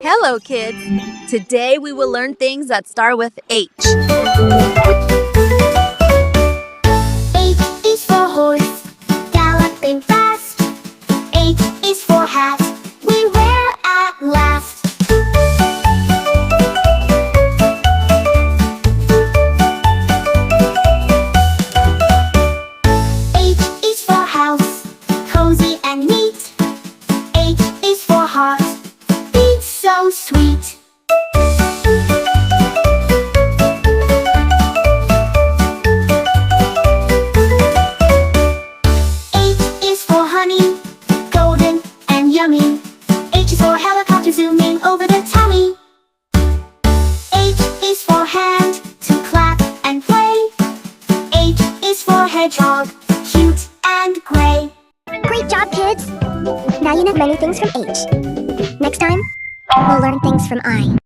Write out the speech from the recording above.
Hello, kids! Today we will learn things that start with H. H is for horse, galloping fast. H is for hat, we wear at last. H is for house, cozy and neat. H is for heart, beats so sweet. H is for honey, golden and yummy. H is for helicopter zooming over the tummy. H is for hand, to clap and play. H is for hedgehog, cute and gray. Great job, kids! Now you know many things from H. Next time, we'll learn things from I.